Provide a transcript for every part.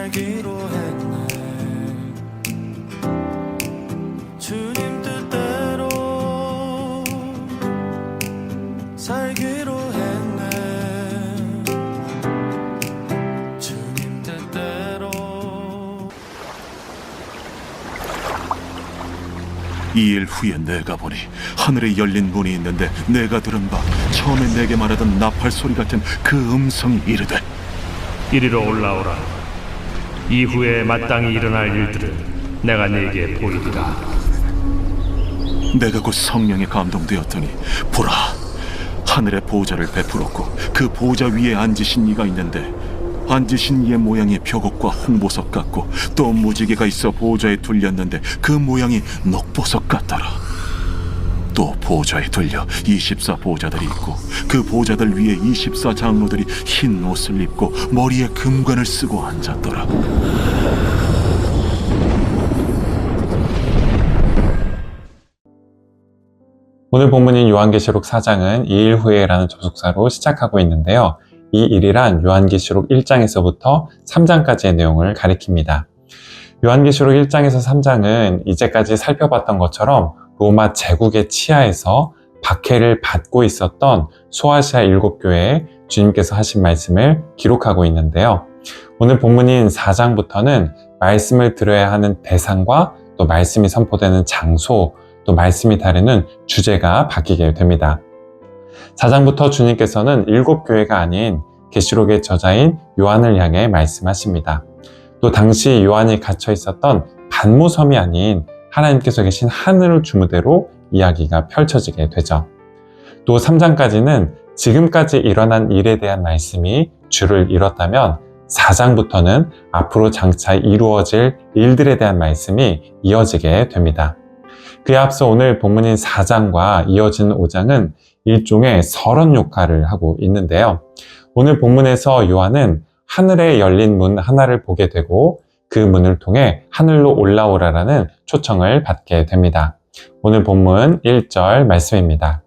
살기로 했네. 주님 뜻대로 살기로 했네. 주님 뜻대로. 이 일 후에 내가 보니 하늘에 열린 문이 있는데 내가 들은 바 처음에 내게 말하던 나팔 소리 같은 그 음성이 이르되 이리로 올라오라. 이후에 마땅히 일어날 일들을 내가 네게 보이리라. 내가 곧 성령에 감동되었더니 보라, 하늘에 보좌를 베풀었고 그 보좌 위에 앉으신 이가 있는데 앉으신 이의 모양이 벽옥과 홍보석 같고 또 무지개가 있어 보좌에 둘렸는데 그 모양이 녹보석 같더라. 또 보좌에 둘려 24 보좌들이 있고 그 보좌들 위에 24 장로들이 흰 옷을 입고 머리에 금관을 쓰고 앉았더라. 오늘 본문인 요한계시록 4장은 이 일 후에라는 접속사로 시작하고 있는데요. 이 일이란 요한계시록 1장에서부터 3장까지의 내용을 가리킵니다. 요한계시록 1장에서 3장은 이제까지 살펴봤던 것처럼 로마 제국의 치하에서 박해를 받고 있었던 소아시아 7교회에 주님께서 하신 말씀을 기록하고 있는데요. 오늘 본문인 4장부터는 말씀을 들어야 하는 대상과 또 말씀이 선포되는 장소, 또 말씀이 다루는 주제가 바뀌게 됩니다. 4장부터 주님께서는 7교회가 아닌 계시록의 저자인 요한을 향해 말씀하십니다. 또 당시 요한이 갇혀 있었던 반모섬이 아닌 하나님께서 계신 하늘 주무대로 이야기가 펼쳐지게 되죠. 또 3장까지는 지금까지 일어난 일에 대한 말씀이 주를 이뤘다면 4장부터는 앞으로 장차 이루어질 일들에 대한 말씀이 이어지게 됩니다. 그에 앞서 오늘 본문인 4장과 이어지는 5장은 일종의 서론 역할을 하고 있는데요. 오늘 본문에서 요한은 하늘에 열린 문 하나를 보게 되고 그 문을 통해 하늘로 올라오라라는 초청을 받게 됩니다. 오늘 본문 1절 말씀입니다.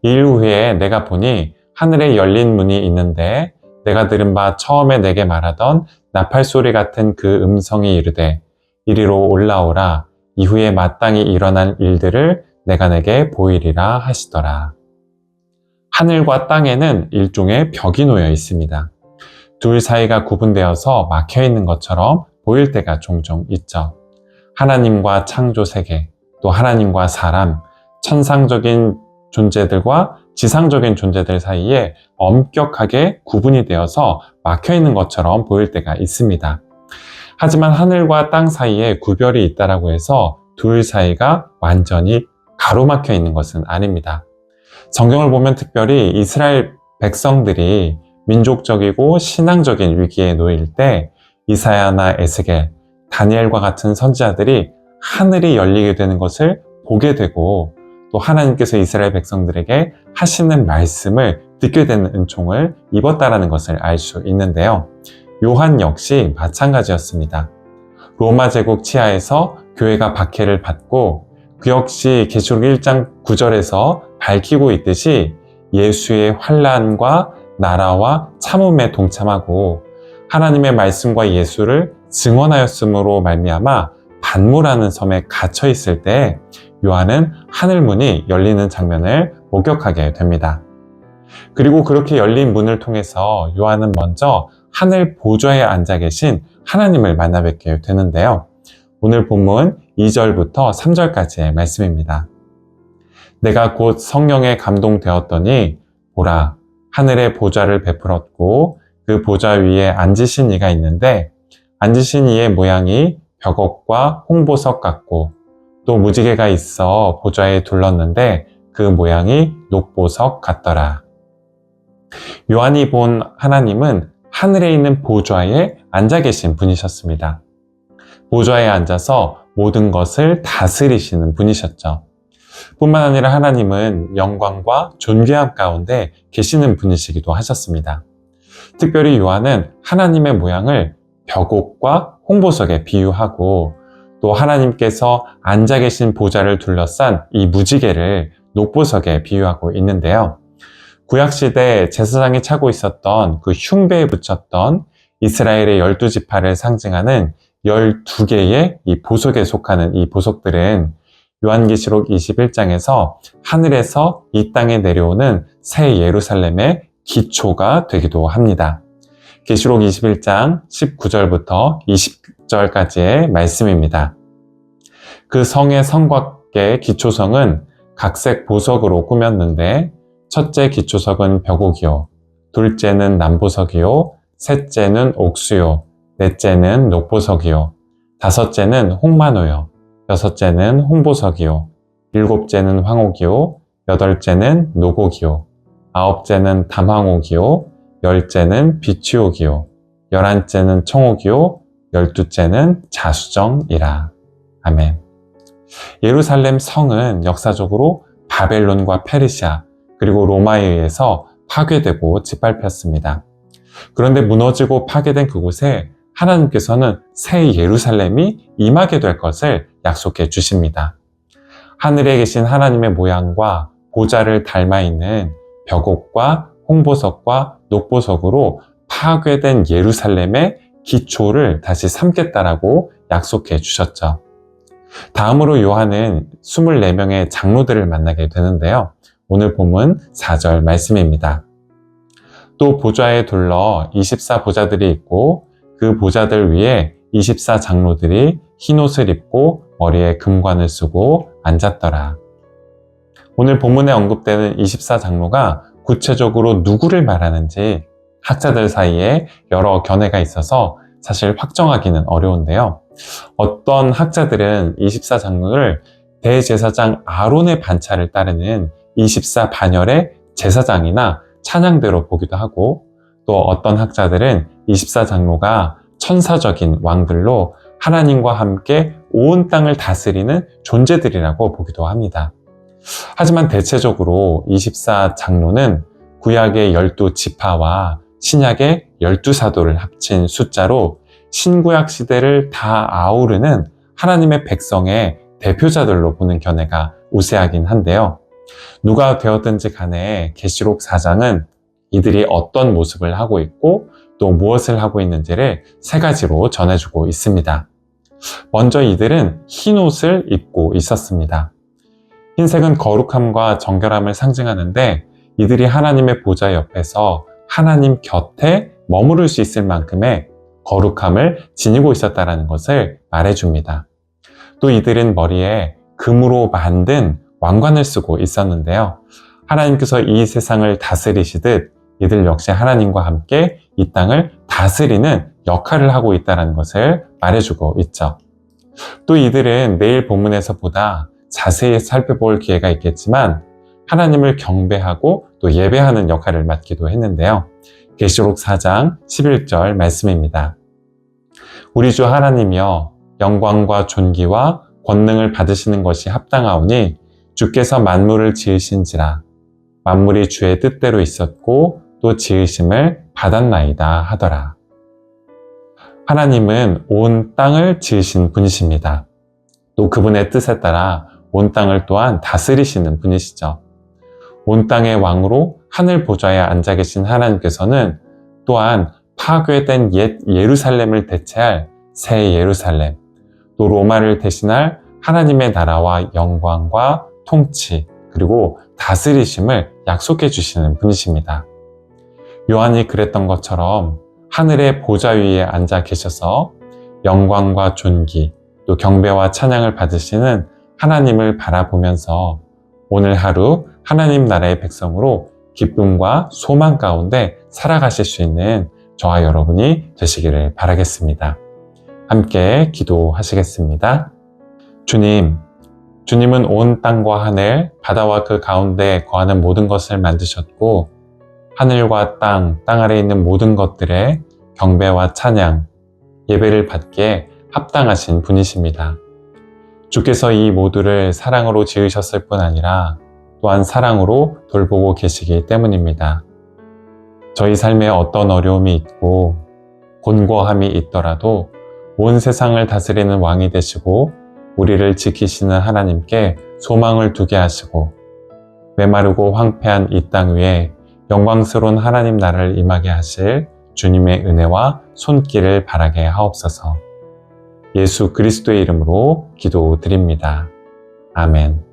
일 후에 내가 보니 하늘에 열린 문이 있는데 내가 들은 바 처음에 내게 말하던 나팔 소리 같은 그 음성이 이르되 이리로 올라오라. 이후에 마땅히 일어날 일들을 내가 내게 보이리라 하시더라. 하늘과 땅에는 일종의 벽이 놓여 있습니다. 둘 사이가 구분되어서 막혀 있는 것처럼 보일 때가 종종 있죠. 하나님과 창조 세계, 또 하나님과 사람, 천상적인 존재들과 지상적인 존재들 사이에 엄격하게 구분이 되어서 막혀 있는 것처럼 보일 때가 있습니다. 하지만 하늘과 땅 사이에 구별이 있다라고 해서 둘 사이가 완전히 가로막혀 있는 것은 아닙니다. 성경을 보면 특별히 이스라엘 백성들이 민족적이고 신앙적인 위기에 놓일 때 이사야나 에스겔, 다니엘과 같은 선지자들이 하늘이 열리게 되는 것을 보게 되고 또 하나님께서 이스라엘 백성들에게 하시는 말씀을 듣게 되는 은총을 입었다라는 것을 알 수 있는데요. 요한 역시 마찬가지였습니다. 로마 제국 치하에서 교회가 박해를 받고 그 역시 계시록 1장 9절에서 밝히고 있듯이 예수의 환난과 나라와 참음에 동참하고 하나님의 말씀과 예수를 증언하였으므로 말미암아 반모라는 섬에 갇혀 있을 때 요한은 하늘문이 열리는 장면을 목격하게 됩니다. 그리고 그렇게 열린 문을 통해서 요한은 먼저 하늘 보좌에 앉아 계신 하나님을 만나 뵙게 되는데요. 오늘 본문 2절부터 3절까지의 말씀입니다. 내가 곧 성령에 감동되었더니 보라, 하늘에 보좌를 베풀었고 그 보좌 위에 앉으신 이가 있는데 앉으신 이의 모양이 벽옥과 홍보석 같고 또 무지개가 있어 보좌에 둘렀는데 그 모양이 녹보석 같더라. 요한이 본 하나님은 하늘에 있는 보좌에 앉아 계신 분이셨습니다. 보좌에 앉아서 모든 것을 다스리시는 분이셨죠. 뿐만 아니라 하나님은 영광과 존귀함 가운데 계시는 분이시기도 하셨습니다. 특별히 요한은 하나님의 모양을 벽옥과 홍보석에 비유하고 또 하나님께서 앉아 계신 보좌를 둘러싼 이 무지개를 녹보석에 비유하고 있는데요. 구약시대 제사장이 차고 있었던 그 흉배에 붙였던 이스라엘의 12지파를 상징하는 12개의 이 보석에 속하는 이 보석들은 요한계시록 21장에서 하늘에서 이 땅에 내려오는 새 예루살렘의 기초가 되기도 합니다. 계시록 21장 19절부터 20절까지의 말씀입니다. 그 성의 성곽의 기초성은 각색 보석으로 꾸몄는데 첫째 기초석은 벽옥이요, 둘째는 남보석이요, 셋째는 옥수요, 넷째는 녹보석이요, 다섯째는 홍마노요, 여섯째는 홍보석이요, 일곱째는 황옥이요, 여덟째는 노곡이요, 아홉째는 담황옥이요, 열째는 비취옥이요, 열한째는 청옥이요, 열두째는 자수정이라. 아멘. 예루살렘 성은 역사적으로 바벨론과 페르시아 그리고 로마에 의해서 파괴되고 짓밟혔습니다. 그런데 무너지고 파괴된 그곳에 하나님께서는 새 예루살렘이 임하게 될 것을 약속해 주십니다. 하늘에 계신 하나님의 모양과 보좌를 닮아 있는 벽옥과 홍보석과 녹보석으로 파괴된 예루살렘의 기초를 다시 삼겠다라고 약속해 주셨죠. 다음으로 요한은 24명의 장로들을 만나게 되는데요. 오늘 본문 4절 말씀입니다. 또 보좌에 둘러 24보좌들이 있고 그 보좌들 위에 24장로들이 흰옷을 입고 머리에 금관을 쓰고 앉았더라. 오늘 본문에 언급되는 24장로가 구체적으로 누구를 말하는지 학자들 사이에 여러 견해가 있어서 사실 확정하기는 어려운데요. 어떤 학자들은 24장로를 대제사장 아론의 반차를 따르는 24반열의 제사장이나 찬양대로 보기도 하고, 또 어떤 학자들은 24장로가 천사적인 왕들로 하나님과 함께 온 땅을 다스리는 존재들이라고 보기도 합니다. 하지만 대체적으로 24장로는 구약의 12지파와 신약의 12사도를 합친 숫자로 신구약 시대를 다 아우르는 하나님의 백성의 대표자들로 보는 견해가 우세하긴 한데요. 누가 되었든지 간에 계시록 4장은 이들이 어떤 모습을 하고 있고 또 무엇을 하고 있는지를 세 가지로 전해주고 있습니다. 먼저 이들은 흰 옷을 입고 있었습니다. 흰색은 거룩함과 정결함을 상징하는데 이들이 하나님의 보좌 옆에서 하나님 곁에 머무를 수 있을 만큼의 거룩함을 지니고 있었다는 것을 말해줍니다. 또 이들은 머리에 금으로 만든 왕관을 쓰고 있었는데요. 하나님께서 이 세상을 다스리시듯 이들 역시 하나님과 함께 이 땅을 다스리는 역할을 하고 있다는 것을 말해주고 있죠. 또 이들은 내일 본문에서 보다 자세히 살펴볼 기회가 있겠지만 하나님을 경배하고 또 예배하는 역할을 맡기도 했는데요. 계시록 4장 11절 말씀입니다. 우리 주 하나님이여, 영광과 존귀와 권능을 받으시는 것이 합당하오니 주께서 만물을 지으신지라. 만물이 주의 뜻대로 있었고 또 지으심을 받았나이다 하더라. 하나님은 온 땅을 지으신 분이십니다. 또 그분의 뜻에 따라 온 땅을 또한 다스리시는 분이시죠. 온 땅의 왕으로 하늘 보좌에 앉아 계신 하나님께서는 또한 파괴된 옛 예루살렘을 대체할 새 예루살렘, 또 로마를 대신할 하나님의 나라와 영광과 통치, 그리고 다스리심을 약속해 주시는 분이십니다. 요한이 그랬던 것처럼 하늘의 보좌 위에 앉아 계셔서 영광과 존귀, 또 경배와 찬양을 받으시는 하나님을 바라보면서 오늘 하루 하나님 나라의 백성으로 기쁨과 소망 가운데 살아가실 수 있는 저와 여러분이 되시기를 바라겠습니다. 함께 기도하시겠습니다. 주님은 온 땅과 하늘, 바다와 그 가운데 거하는 모든 것을 만드셨고 하늘과 땅 아래 있는 모든 것들의 경배와 찬양, 예배를 받기에 합당하신 분이십니다. 주께서 이 모두를 사랑으로 지으셨을 뿐 아니라 또한 사랑으로 돌보고 계시기 때문입니다. 저희 삶에 어떤 어려움이 있고 곤고함이 있더라도 온 세상을 다스리는 왕이 되시고 우리를 지키시는 하나님께 소망을 두게 하시고 메마르고 황폐한 이 땅 위에 영광스러운 하나님 나라를 임하게 하실 주님의 은혜와 손길을 바라게 하옵소서. 예수 그리스도의 이름으로 기도드립니다. 아멘.